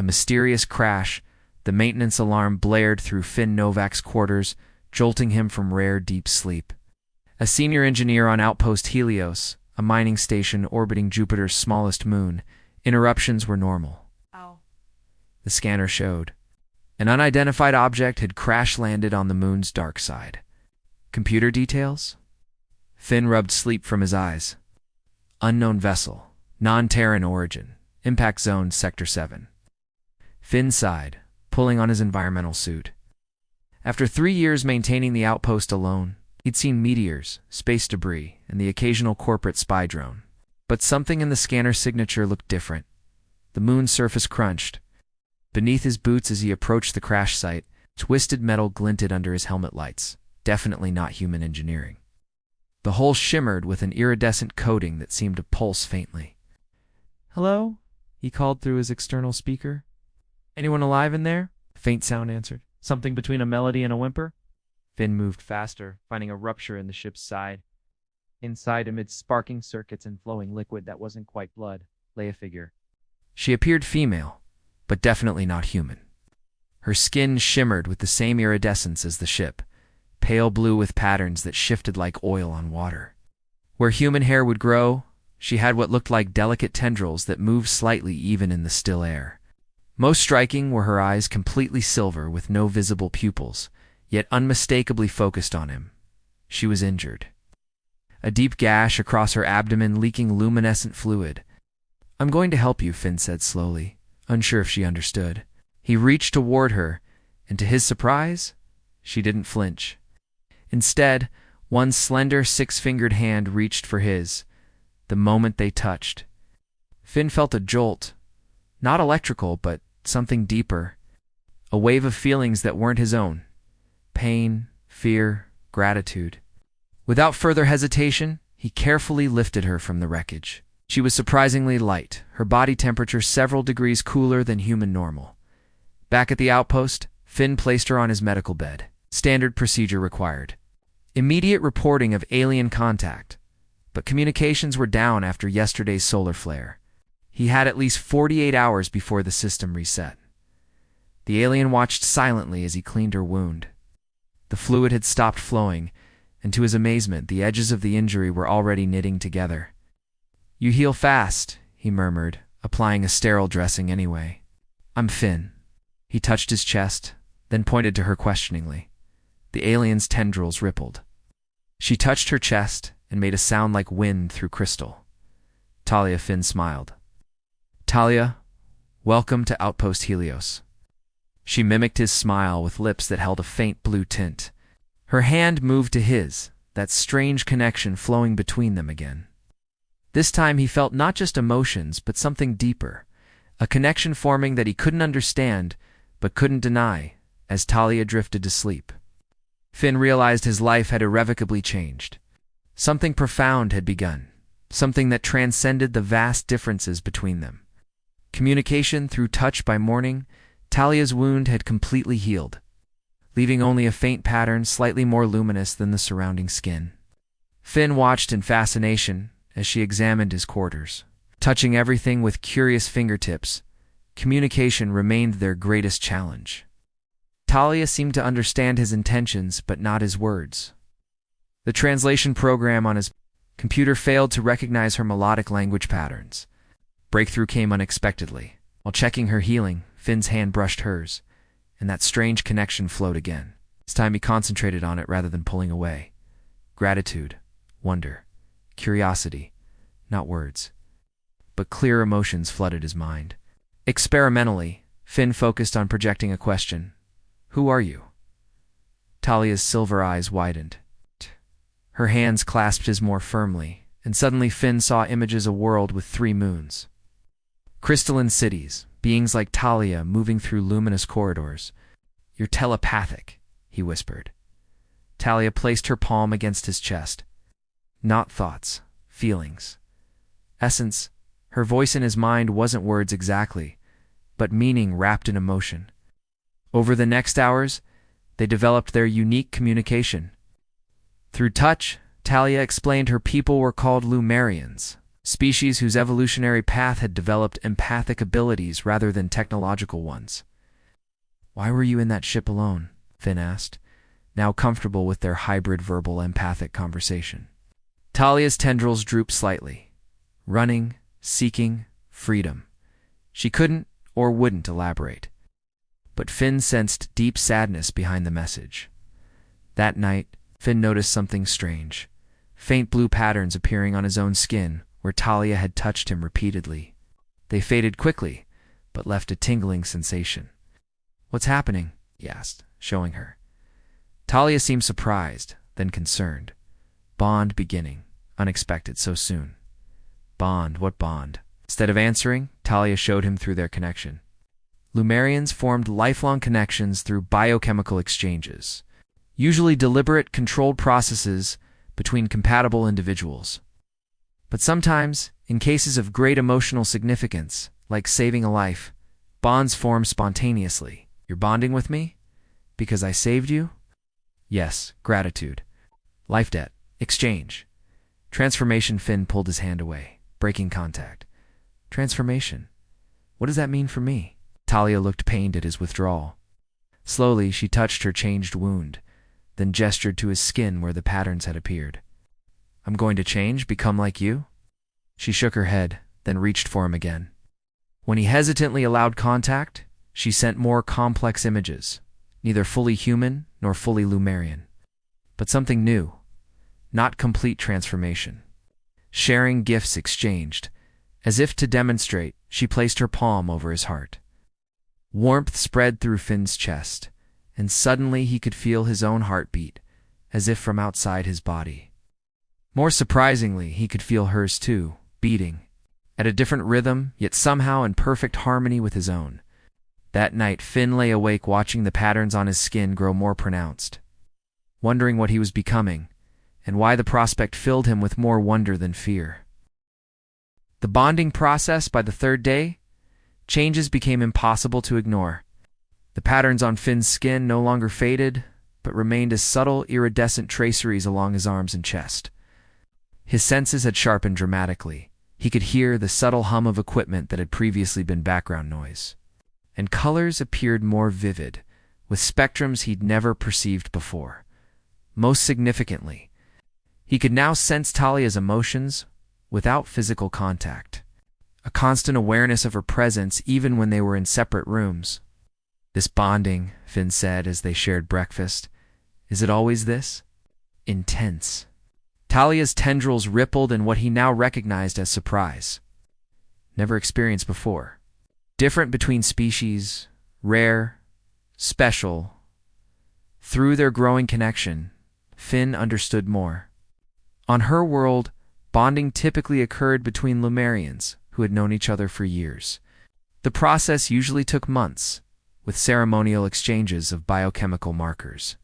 A mysterious crash, the maintenance alarm blared through Finn Novak's quarters, jolting him from rare deep sleep. A senior engineer on Outpost Helios, a mining station orbiting Jupiter's smallest moon, interruptions were normal. Ow. The scanner showed. An unidentified object had crash-landed on the moon's dark side. Computer details? Finn rubbed sleep from his eyes. Unknown vessel, non-Terran origin, impact zone Sector 7. Finn sighed, pulling on his environmental suit. After 3 years maintaining the outpost alone, he'd seen meteors, space debris, and the occasional corporate spy drone. But something in the scanner signature looked different. The moon's surface crunched. Beneath his boots as he approached the crash site, twisted metal glinted under his helmet lights. Definitely not human engineering. The hull shimmered with an iridescent coating that seemed to pulse faintly. "Hello?" he called through his external speaker. "Anyone alive in there?" A faint sound answered. Something between a melody and a whimper. Finn moved faster, finding a rupture in the ship's side. Inside, amid sparking circuits and flowing liquid that wasn't quite blood, lay a figure. She appeared female, but definitely not human. Her skin shimmered with the same iridescence as the ship, pale blue with patterns that shifted like oil on water. Where human hair would grow, she had what looked like delicate tendrils that moved slightly even in the still air. Most striking were her eyes, completely silver with no visible pupils, yet unmistakably focused on him. She was injured. A deep gash across her abdomen leaking luminescent fluid. "I'm going to help you," Finn said slowly, unsure if she understood. He reached toward her, and to his surprise, she didn't flinch. Instead, one slender, six-fingered hand reached for his. The moment they touched, Finn felt a jolt. Not electrical, but something deeper. A wave of feelings that weren't his own. Pain, fear, gratitude. Without further hesitation, he carefully lifted her from the wreckage. She was surprisingly light, her body temperature several degrees cooler than human normal. Back at the outpost, Finn placed her on his medical bed. Standard procedure required. Immediate reporting of alien contact, but communications were down after yesterday's solar flare. He had at least 48 hours before the system reset. The alien watched silently as he cleaned her wound. The fluid had stopped flowing, and to his amazement, the edges of the injury were already knitting together. "You heal fast," he murmured, applying a sterile dressing anyway. "I'm Finn." He touched his chest, then pointed to her questioningly. The alien's tendrils rippled. She touched her chest and made a sound like wind through crystal. "Talia," Finn smiled. "Talia, welcome to Outpost Helios." She mimicked his smile with lips that held a faint blue tint. Her hand moved to his, that strange connection flowing between them again. This time he felt not just emotions, but something deeper, a connection forming that he couldn't understand, but couldn't deny, as Talia drifted to sleep. Finn realized his life had irrevocably changed. Something profound had begun, something that transcended the vast differences between them. Communication through touch by morning, Talia's wound had completely healed, leaving only a faint pattern slightly more luminous than the surrounding skin. Finn watched in fascination as she examined his quarters. Touching everything with curious fingertips, communication remained their greatest challenge. Talia seemed to understand his intentions, but not his words. The translation program on his computer failed to recognize her melodic language patterns. Breakthrough came unexpectedly. While checking her healing, Finn's hand brushed hers, and that strange connection flowed again. This time he concentrated on it rather than pulling away. Gratitude, wonder, curiosity, not words, but clear emotions flooded his mind. Experimentally, Finn focused on projecting a question. "Who are you?" Talia's silver eyes widened. Her hands clasped his more firmly, and suddenly Finn saw images of a world with 3 moons. Crystalline cities, beings like Talia moving through luminous corridors. "You're telepathic," he whispered. Talia placed her palm against his chest. Not thoughts, feelings. Essence, her voice in his mind wasn't words exactly, but meaning wrapped in emotion. Over the next hours, they developed their unique communication. Through touch, Talia explained her people were called Lumerians, species whose evolutionary path had developed empathic abilities rather than technological ones. "Why were you in that ship alone?" Finn asked, now comfortable with their hybrid verbal empathic conversation. Talia's tendrils drooped slightly. Running, seeking, freedom. She couldn't or wouldn't elaborate. But Finn sensed deep sadness behind the message. That night, Finn noticed something strange. Faint blue patterns appearing on his own skin where Talia had touched him repeatedly. They faded quickly, but left a tingling sensation. "What's happening?" he asked, showing her. Talia seemed surprised, then concerned. "Bond beginning. Unexpected so soon." "Bond? What bond?" Instead of answering, Talia showed him through their connection. Lumerians formed lifelong connections through biochemical exchanges, usually deliberate, controlled processes between compatible individuals. But sometimes, in cases of great emotional significance, like saving a life, bonds form spontaneously. "You're bonding with me? Because I saved you?" "Yes, gratitude. Life debt. Exchange." Transformation. Finn pulled his hand away, breaking contact. "Transformation? What does that mean for me?" Talia looked pained at his withdrawal. Slowly, she touched her changed wound, then gestured to his skin where the patterns had appeared. "I'm going to change, become like you?" She shook her head, then reached for him again. When he hesitantly allowed contact, she sent more complex images, neither fully human nor fully Lumerian. But something new, not complete transformation. Sharing gifts exchanged. As if to demonstrate, she placed her palm over his heart. Warmth spread through Finn's chest, and suddenly he could feel his own heartbeat, as if from outside his body. More surprisingly, he could feel hers too, beating, at a different rhythm, yet somehow in perfect harmony with his own. That night, Finn lay awake watching the patterns on his skin grow more pronounced, wondering what he was becoming, and why the prospect filled him with more wonder than fear. The bonding process. By the third day, changes became impossible to ignore. The patterns on Finn's skin no longer faded, but remained as subtle, iridescent traceries along his arms and chest. His senses had sharpened dramatically. He could hear the subtle hum of equipment that had previously been background noise. And colors appeared more vivid, with spectrums he'd never perceived before. Most significantly, he could now sense Talia's emotions without physical contact, a constant awareness of her presence even when they were in separate rooms. "This bonding," Finn said as they shared breakfast, "is it always this? Intense." Talia's tendrils rippled in what he now recognized as surprise. Never experienced before. Different between species, rare, special. Through their growing connection, Finn understood more. On her world, bonding typically occurred between Lumerians who had known each other for years. The process usually took months, with ceremonial exchanges of biochemical markers.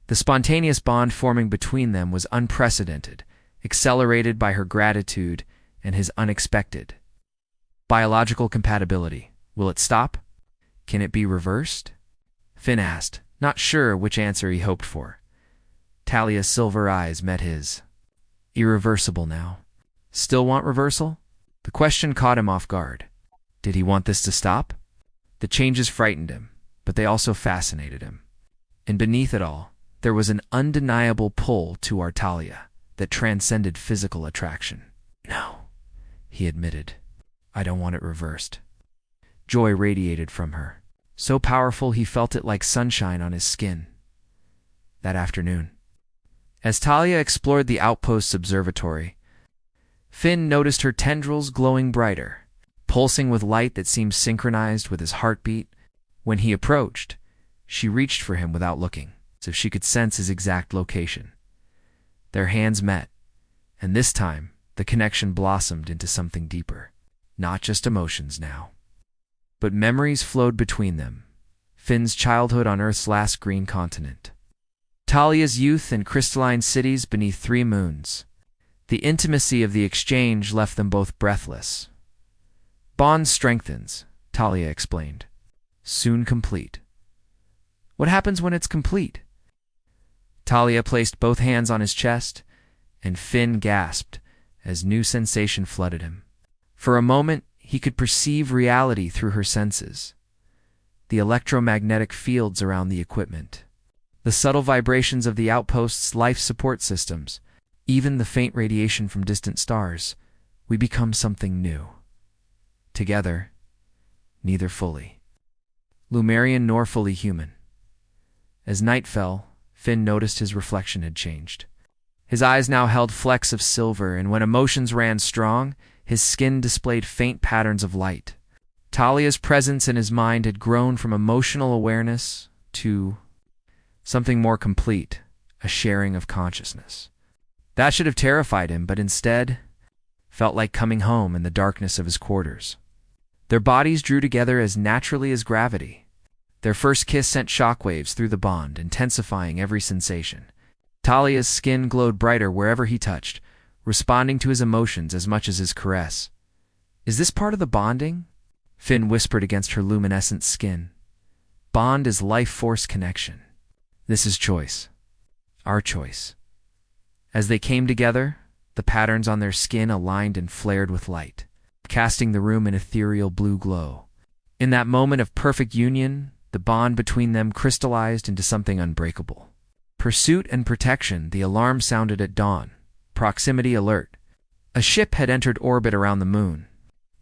The spontaneous bond forming between them was unprecedented, accelerated by her gratitude and his unexpected. Biological compatibility. Will it stop? Can it be reversed? Finn asked, not sure which answer he hoped for. Talia's silver eyes met his. Irreversible now. Still want reversal? The question caught him off guard. Did he want this to stop? The changes frightened him, but they also fascinated him. And beneath it all, there was an undeniable pull toward Talia that transcended physical attraction. No, he admitted. I don't want it reversed. Joy radiated from her, so powerful he felt it like sunshine on his skin. That afternoon, as Talia explored the outpost's observatory, Finn noticed her tendrils glowing brighter, pulsing with light that seemed synchronized with his heartbeat. When he approached, she reached for him without looking, as if she could sense his exact location. Their hands met, and this time the connection blossomed into something deeper. Not just emotions now, but memories flowed between them. Finn's childhood on Earth's last green continent. Talia's youth in crystalline cities beneath 3 moons. The intimacy of the exchange left them both breathless. Bond strengthens, Talia explained. Soon complete. What happens when it's complete? Talia placed both hands on his chest, and Finn gasped as new sensation flooded him. For a moment, he could perceive reality through her senses. The electromagnetic fields around the equipment, the subtle vibrations of the outpost's life support systems, even the faint radiation from distant stars. We become something new. Together, neither fully Lumerian nor fully human. As night fell, Finn noticed his reflection had changed. His eyes now held flecks of silver, and when emotions ran strong, his skin displayed faint patterns of light. Talia's presence in his mind had grown from emotional awareness to something more complete, a sharing of consciousness. That should have terrified him, but instead felt like coming home in the darkness of his quarters. Their bodies drew together as naturally as gravity. Their first kiss sent shockwaves through the bond, intensifying every sensation. Talia's skin glowed brighter wherever he touched, responding to his emotions as much as his caress. "Is this part of the bonding?" Finn whispered against her luminescent skin. "Bond is life-force connection. This is choice. Our choice." As they came together, the patterns on their skin aligned and flared with light, casting the room an ethereal blue glow. In that moment of perfect union, the bond between them crystallized into something unbreakable. Pursuit and protection, the alarm sounded at dawn. Proximity alert. A ship had entered orbit around the moon.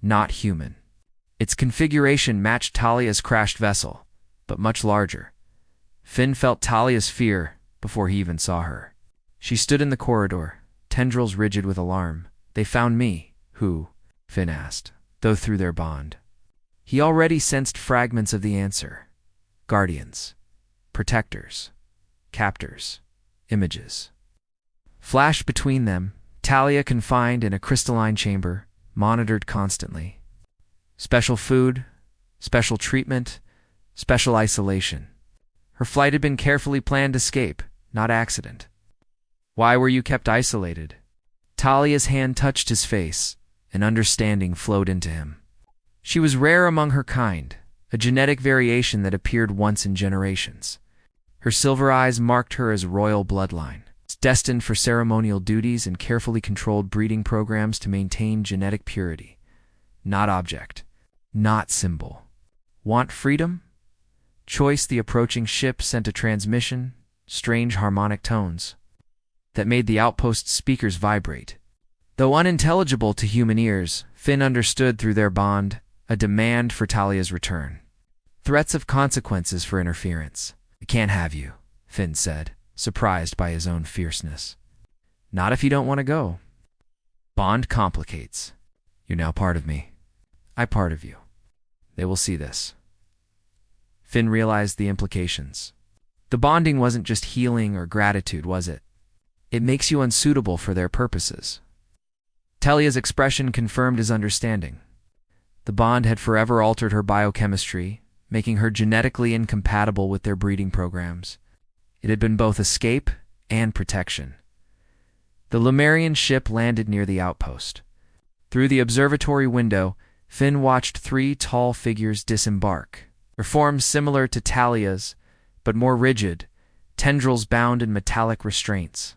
Not human. Its configuration matched Talia's crashed vessel, but much larger. Finn felt Talia's fear before he even saw her. She stood in the corridor, tendrils rigid with alarm. "They found me." "Who?" Finn asked, though through their bond he already sensed fragments of the answer. Guardians. Protectors. Captors. Images. Flashed between them, Talia confined in a crystalline chamber, monitored constantly. Special food, special treatment, special isolation. Her flight had been carefully planned escape, not accident. "Why were you kept isolated?" Talia's hand touched his face, and understanding flowed into him. She was rare among her kind, a genetic variation that appeared once in generations. Her silver eyes marked her as royal bloodline, destined for ceremonial duties and carefully controlled breeding programs to maintain genetic purity. Not object. Not symbol. Want freedom? Choice. The approaching ship sent a transmission, strange harmonic tones, that made the outpost's speakers vibrate. Though unintelligible to human ears, Finn understood through their bond a demand for Talia's return. Threats of consequences for interference. "I can't have you," Finn said, surprised by his own fierceness. "Not if you don't want to go." "Bond complicates. You're now part of me. I part of you. They will see this." Finn realized the implications. The bonding wasn't just healing or gratitude, was it? It makes you unsuitable for their purposes. Talia's expression confirmed his understanding. The bond had forever altered her biochemistry, making her genetically incompatible with their breeding programs. It had been both escape and protection. The Lumerian ship landed near the outpost. Through the observatory window, Finn watched 3 tall figures disembark. Their forms similar to Talia's, but more rigid, tendrils bound in metallic restraints.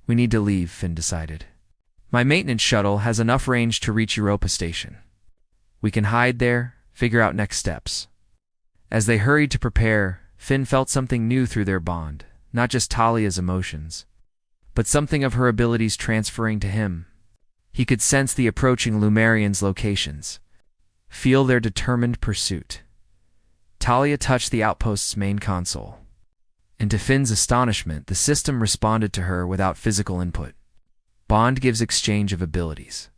"We need to leave," Finn decided. "My maintenance shuttle has enough range to reach Europa Station. We can hide there, figure out next steps." As they hurried to prepare, Finn felt something new through their bond, not just Talia's emotions, but something of her abilities transferring to him. He could sense the approaching Lumerians' locations, feel their determined pursuit. Talia touched the outpost's main console, and to Finn's astonishment, the system responded to her without physical input. Bond gives exchange of abilities.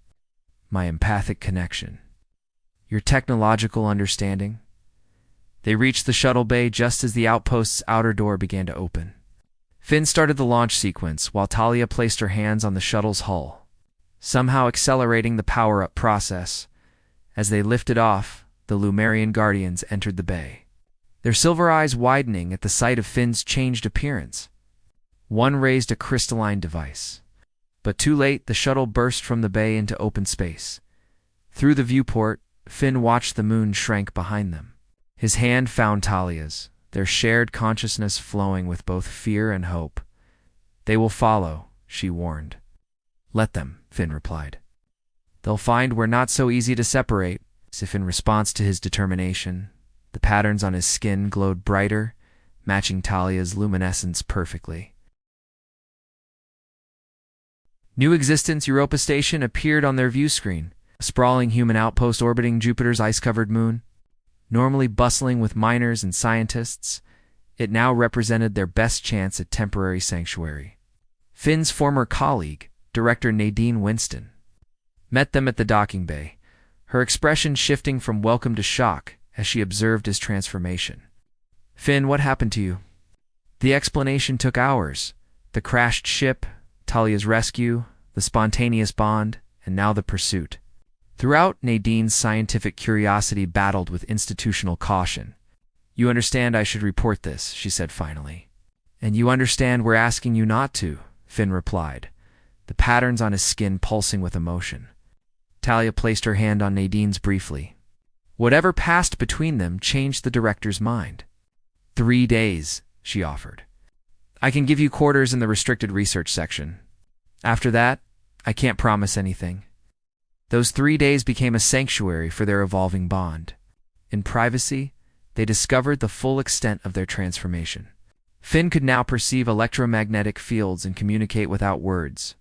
My empathic connection. Your technological understanding. They reached the shuttle bay just as the outpost's outer door began to open. Finn started the launch sequence while Talia placed her hands on the shuttle's hull, somehow accelerating the power-up process. As they lifted off, the Lumerian guardians entered the bay, their silver eyes widening at the sight of Finn's changed appearance. One raised a crystalline device. But too late, the shuttle burst from the bay into open space. Through the viewport, Finn watched the moon shrink behind them. His hand found Talia's, their shared consciousness flowing with both fear and hope. "They will follow," she warned. Let them, Finn replied. They'll find we're not so easy to separate. As if in response to his determination, the patterns on his skin glowed brighter, matching Talia's luminescence perfectly. New Existence Europa Station appeared on their view screen, a sprawling human outpost orbiting Jupiter's ice-covered moon. Normally bustling with miners and scientists, it now represented their best chance at temporary sanctuary. Finn's former colleague, Director Nadine Winston, met them at the docking bay, her expression shifting from welcome to shock as she observed his transformation. Finn, what happened to you? The explanation took hours. The crashed ship, Talia's rescue, the spontaneous bond, and now the pursuit. Throughout, Nadine's scientific curiosity battled with institutional caution. You understand I should report this, she said finally. And you understand we're asking you not to, Finn replied, the patterns on his skin pulsing with emotion. Talia placed her hand on Nadine's briefly. Whatever passed between them changed the director's mind. 3 days, she offered. I can give you quarters in the restricted research section. After that, I can't promise anything. Those 3 days became a sanctuary for their evolving bond. In privacy, they discovered the full extent of their transformation. Finn could now perceive electromagnetic fields and communicate without words.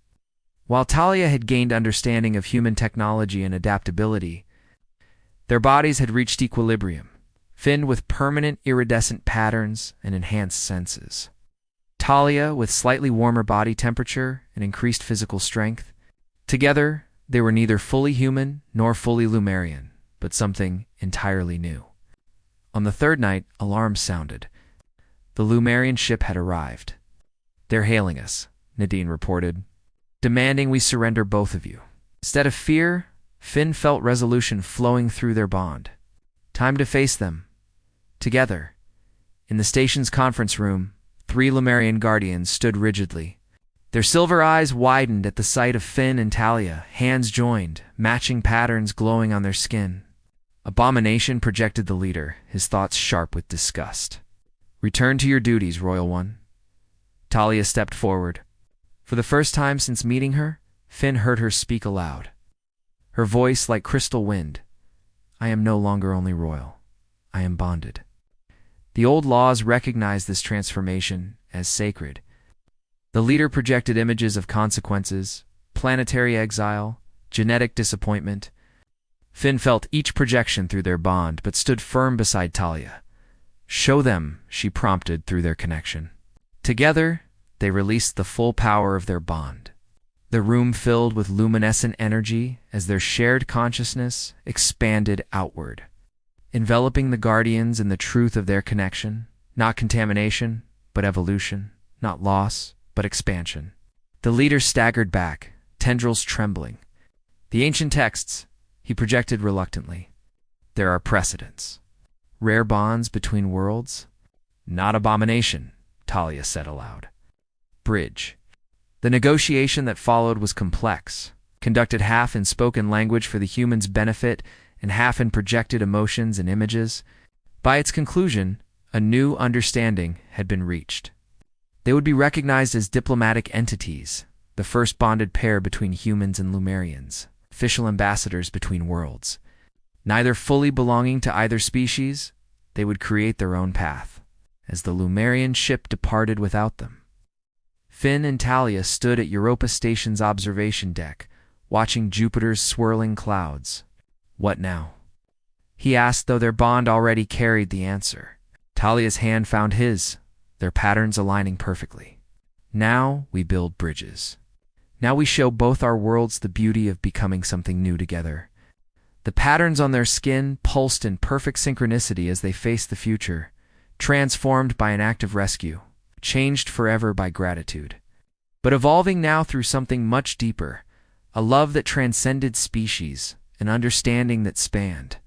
While Talia had gained understanding of human technology and adaptability, their bodies had reached equilibrium, Finn with permanent iridescent patterns and enhanced senses. Talia with slightly warmer body temperature and increased physical strength. Together, they were neither fully human nor fully Lumerian, but something entirely new. On the third night, alarms sounded. The Lumerian ship had arrived. They're hailing us, Nadine reported, demanding we surrender both of you. Instead of fear, Finn felt resolution flowing through their bond. Time to face them. Together. In the station's conference room, 3 Lumerian guardians stood rigidly. Their silver eyes widened at the sight of Finn and Talia, hands joined, matching patterns glowing on their skin. Abomination projected the leader, his thoughts sharp with disgust. Return to your duties, Royal One. Talia stepped forward. For the first time since meeting her, Finn heard her speak aloud. Her voice like crystal wind. I am no longer only royal. I am bonded. The old laws recognized this transformation as sacred. The leader projected images of consequences, planetary exile, genetic disappointment. Finn felt each projection through their bond, but stood firm beside Talia. Show them, she prompted through their connection. Together, they released the full power of their bond. The room filled with luminescent energy as their shared consciousness expanded outward, enveloping the guardians in the truth of their connection, not contamination, but evolution, not loss, but expansion. The leader staggered back, tendrils trembling. The ancient texts, he projected reluctantly. There are precedents. Rare bonds between worlds? Not abomination, Talia said aloud. Bridge. The negotiation that followed was complex, conducted half in spoken language for the humans' benefit and half in projected emotions and images. By its conclusion, a new understanding had been reached. They would be recognized as diplomatic entities, the first bonded pair between humans and Lumerians, official ambassadors between worlds. Neither fully belonging to either species, they would create their own path, as the Lumerian ship departed without them. Finn and Talia stood at Europa Station's observation deck, watching Jupiter's swirling clouds. What now? He asked, though their bond already carried the answer. Talia's hand found his, their patterns aligning perfectly. Now we build bridges. Now we show both our worlds the beauty of becoming something new together. The patterns on their skin pulsed in perfect synchronicity as they faced the future, transformed by an act of rescue, changed forever by gratitude. But evolving now through something much deeper, a love that transcended species, an understanding that spanned